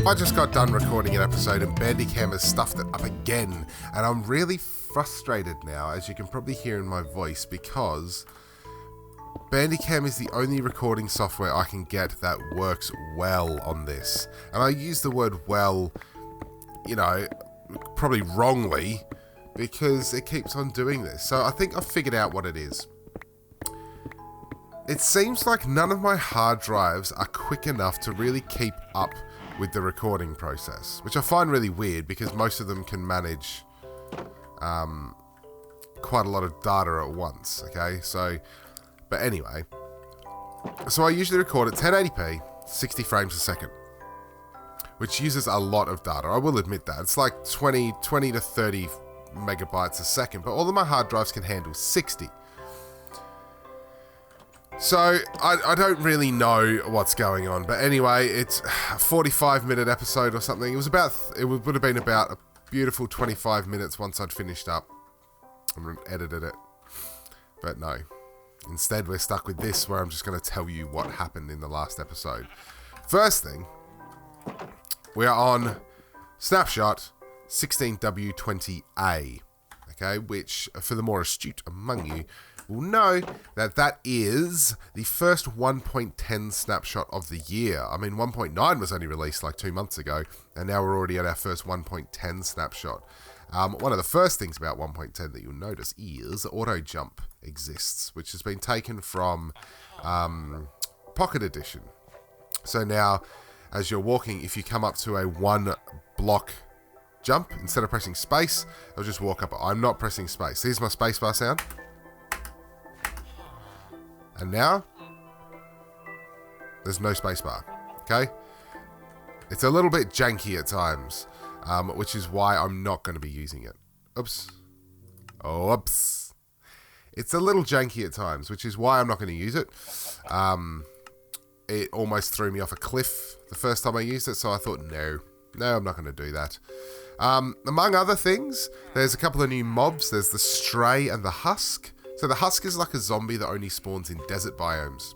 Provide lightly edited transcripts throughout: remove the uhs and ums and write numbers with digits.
I just got done recording an episode and Bandicam has stuffed it up again, and I'm really frustrated now, as you can probably hear in my voice, because Bandicam is the only recording software I can get that works well on this. And I use the word well, you know, probably wrongly, because it keeps on doing this. So I think I've figured out what it is. It seems like none of my hard drives are quick enough to really keep up with the recording process, which I find really weird because most of them can manage quite a lot of data at once, okay? So, but anyway, so I usually record at 1080p, 60 frames a second, which uses a lot of data. I will admit that. It's like 20 to 30 megabytes a second, but all of my hard drives can handle 60. So, I don't really know what's going on, but anyway, it's a 45-minute episode or something. It would have been about a beautiful 25 minutes once I'd finished up and edited it. But no. Instead, we're stuck with this, where I'm just going to tell you what happened in the last episode. First thing, we are on Snapshot 16W20A, okay, which, for the more astute among you, will know that that is the first 1.10 snapshot of the year. I mean, 1.9 was only released like 2 months ago, and now we're already at our first 1.10 snapshot. One of the first things about 1.10 that you'll notice is auto jump exists, which has been taken from Pocket Edition. So now, as you're walking, if you come up to a 1 block jump, instead of pressing space, I'll just walk up. I'm not pressing space. Here's my spacebar sound. And now, there's no spacebar, okay? It's a little bit janky at times, which is why I'm not going to be using it. Oops. Oh, oops. It's a little janky at times, which is why I'm not going to use it. It almost threw me off a cliff the first time I used it, so I thought, no, I'm not going to do that. Among other things, there's a couple of new mobs. There's the Stray and the Husk. So the Husk is like a zombie that only spawns in desert biomes.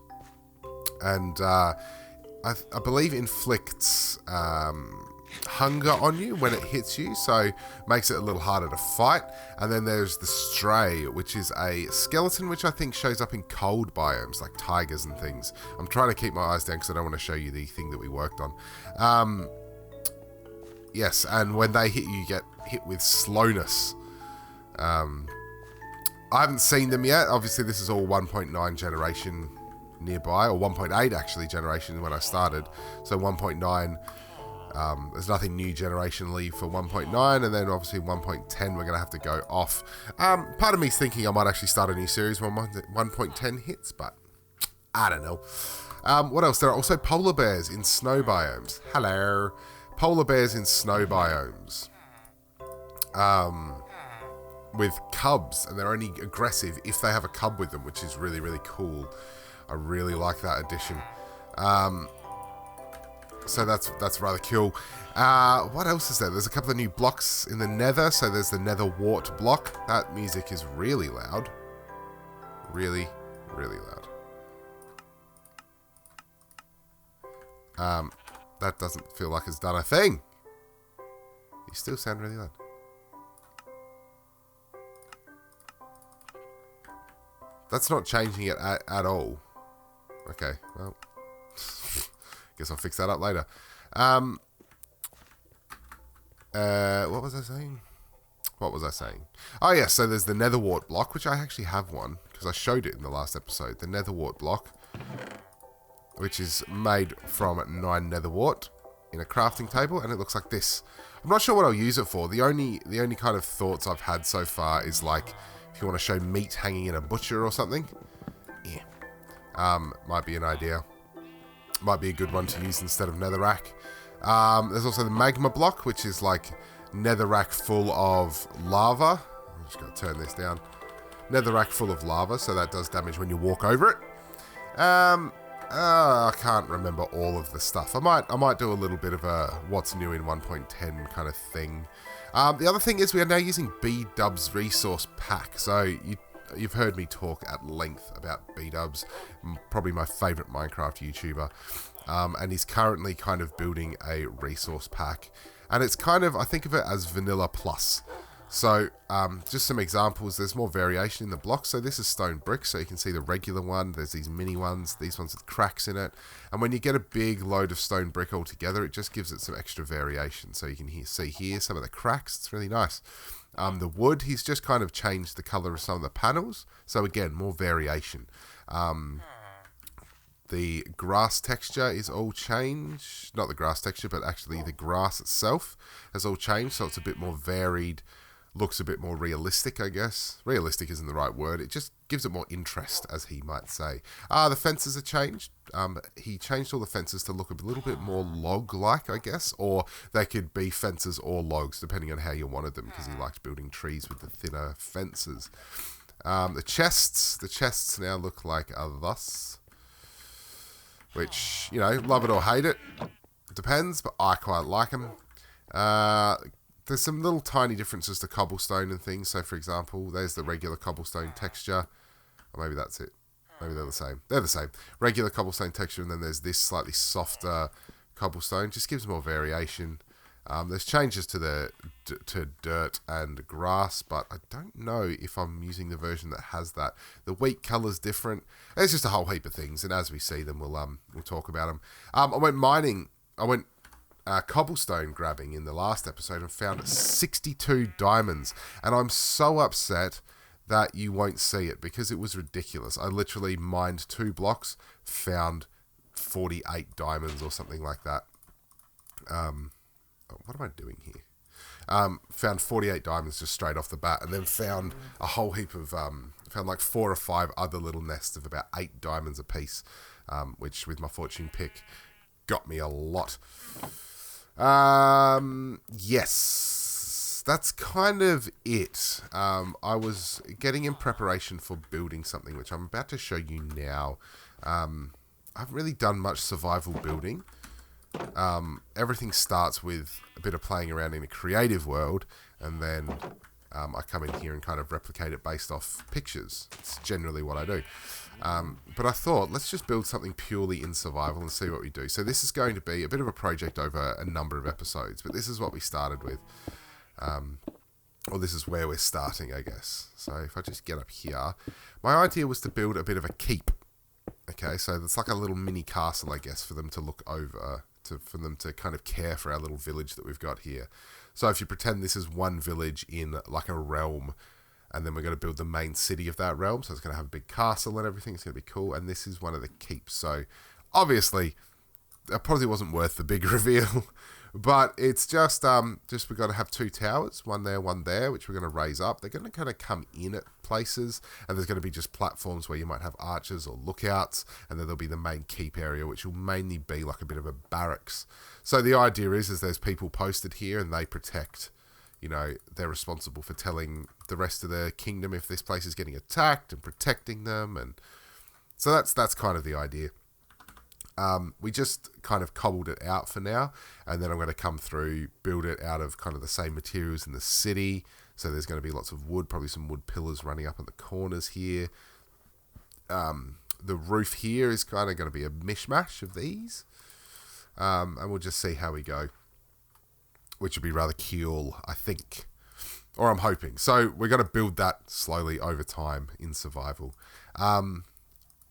And I believe inflicts hunger on you when it hits you, so makes it a little harder to fight. And then there's the Stray, which is a skeleton which I think shows up in cold biomes, like tigers and things. I'm trying to keep my eyes down because I don't want to show you the thing that we worked on. Yes, and when they hit you, you get hit with slowness. I haven't seen them yet. Obviously, this is all 1.9 generation nearby, or 1.8 actually generation when I started. So 1.9, there's nothing new generationally for 1.9, and then obviously 1.10 we're going to have to go off. Part of me's thinking I might actually start a new series when 1.10 hits, but I don't know. What else? There are also polar bears in snow biomes. Hello. Polar bears in snow biomes. With cubs, and they're only aggressive if they have a cub with them, which is really, really cool. I really like that addition. So that's rather cool. What else is there? There's a couple of new blocks in the nether. So there's the nether wart block. That music is really loud. Really, really loud. That doesn't feel like it's done a thing. You still sound really loud. That's not changing it at all. Okay, well, guess I'll fix that up later. What was I saying? Oh, yeah, so there's the netherwart block, which I actually have one, because I showed it in the last episode. The netherwart block, which is made from 9 netherwart in a crafting table, and it looks like this. I'm not sure what I'll use it for. The only kind of thoughts I've had so far is like, if you want to show meat hanging in a butcher or something, yeah, might be an idea. Might be a good one to use instead of netherrack. There's also the magma block, which is like netherrack full of lava. I'm just going to turn this down. Netherrack full of lava, so that does damage when you walk over it. I can't remember all of the stuff. I might do a little bit of a what's new in 1.10 kind of thing. The other thing is we are now using B-Dub's resource pack. So you've heard me talk at length about B-Dubs, probably my favourite Minecraft YouTuber, and he's currently kind of building a resource pack, and it's kind of, I think of it as vanilla plus. So, just some examples, there's more variation in the blocks. So this is stone brick, so you can see the regular one, there's these mini ones, these ones with cracks in it. And when you get a big load of stone brick all together, it just gives it some extra variation. So you can see here some of the cracks, it's really nice. The wood, he's just kind of changed the colour of some of the panels. So again, more variation. The grass texture is all changed. Not the grass texture, but actually the grass itself has all changed. So it's a bit more varied. Looks a bit more realistic, I guess. Realistic isn't the right word. It just gives it more interest, as he might say. The fences are changed. He changed all the fences to look a little bit more log-like, I guess. Or they could be fences or logs, depending on how you wanted them, because he liked building trees with the thinner fences. The chests now look like thus. Which, you know, love it or hate it. It depends, but I quite like them. There's some little tiny differences to cobblestone and things. So, for example, there's the regular cobblestone texture. Or maybe that's it. Maybe they're the same. They're the same. Regular cobblestone texture, and then there's this slightly softer cobblestone. Just gives more variation. There's changes to dirt and grass, but I don't know if I'm using the version that has that. The wheat colour's different. There's just a whole heap of things, and as we see them, we'll talk about them. I went mining. I went cobblestone grabbing in the last episode and found 62 diamonds, and I'm so upset that you won't see it because it was ridiculous. I literally mined 2 blocks, found 48 diamonds or something like that. What am I doing here? Found 48 diamonds just straight off the bat, and then found a whole heap of found like 4 or 5 other little nests of about 8 diamonds a piece, which with my fortune pick got me a lot. Yes, that's kind of it. I was getting in preparation for building something, which I'm about to show you now. I haven't really done much survival building. Everything starts with a bit of playing around in a creative world, and then I come in here and kind of replicate it based off pictures. It's generally what I do. But I thought, let's just build something purely in survival and see what we do. So this is going to be a bit of a project over a number of episodes, but this is what we started with. Or this is where we're starting, I guess. So if I just get up here, my idea was to build a bit of a keep. Okay, so it's like a little mini castle, I guess, for them to look over, for them to kind of care for our little village that we've got here. So if you pretend this is one village in like a realm, and then we're going to build the main city of that realm, so it's going to have a big castle and everything. It's going to be cool, and this is one of the keeps. So obviously, that probably wasn't worth the big reveal, but it's just we've got to have 2 towers, one there, which we're going to raise up. They're going to kind of come in at places, and there's going to be just platforms where you might have archers or lookouts, and then there'll be the main keep area, which will mainly be like a bit of a barracks. So the idea is there's people posted here, and they protect. You know, they're responsible for telling the rest of the kingdom if this place is getting attacked and protecting them, and so that's kind of the idea. We just kind of cobbled it out for now, and then I'm going to come through, build it out of kind of the same materials in the city. So there's going to be lots of wood, probably some wood pillars running up at the corners here. The roof here is kind of going to be a mishmash of these, and we'll just see how we go, which would be rather cool, I think, or I'm hoping. So we're going to build that slowly over time in survival.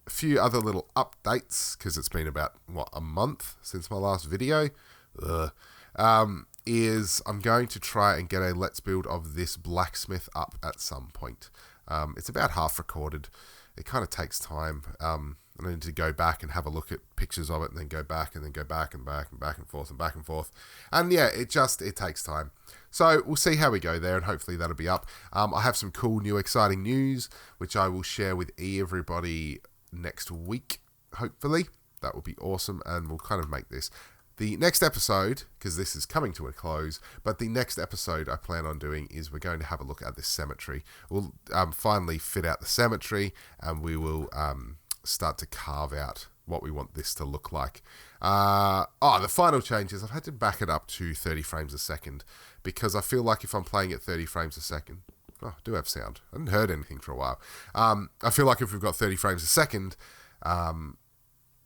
A few other little updates, because it's been about, a month since my last video, is I'm going to try and get a let's build of this blacksmith up at some point. It's about half recorded. It kind of takes time. I need to go back and have a look at pictures of it, and then go back and back and back and forth and back and forth. And yeah, it takes time. So we'll see how we go there, and hopefully that'll be up. I have some cool new exciting news, which I will share with everybody next week, hopefully. That will be awesome, and we'll kind of make this the next episode, because this is coming to a close, but the next episode I plan on doing is we're going to have a look at this cemetery. We'll finally fit out the cemetery, and we will start to carve out what we want this to look like. The final change is I've had to back it up to 30 frames a second, because I feel like if I'm playing at 30 frames a second, Oh, I do have sound. I hadn't heard anything for a while. I feel like if we've got 30 frames a second,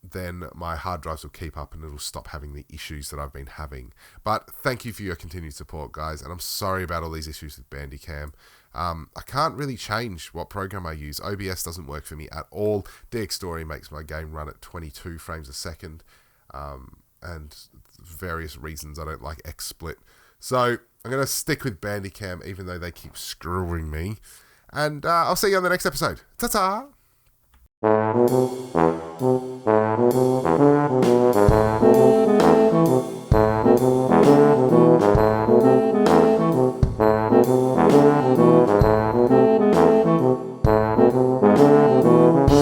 then my hard drives will keep up and it'll stop having the issues that I've been having. But thank you for your continued support, guys. And I'm sorry about all these issues with Bandicam. I can't really change what program I use. OBS doesn't work for me at all. DxStory makes my game run at 22 frames a second. And various reasons I don't like XSplit. So I'm going to stick with Bandicam even though they keep screwing me. And I'll see you on the next episode. Ta-ta!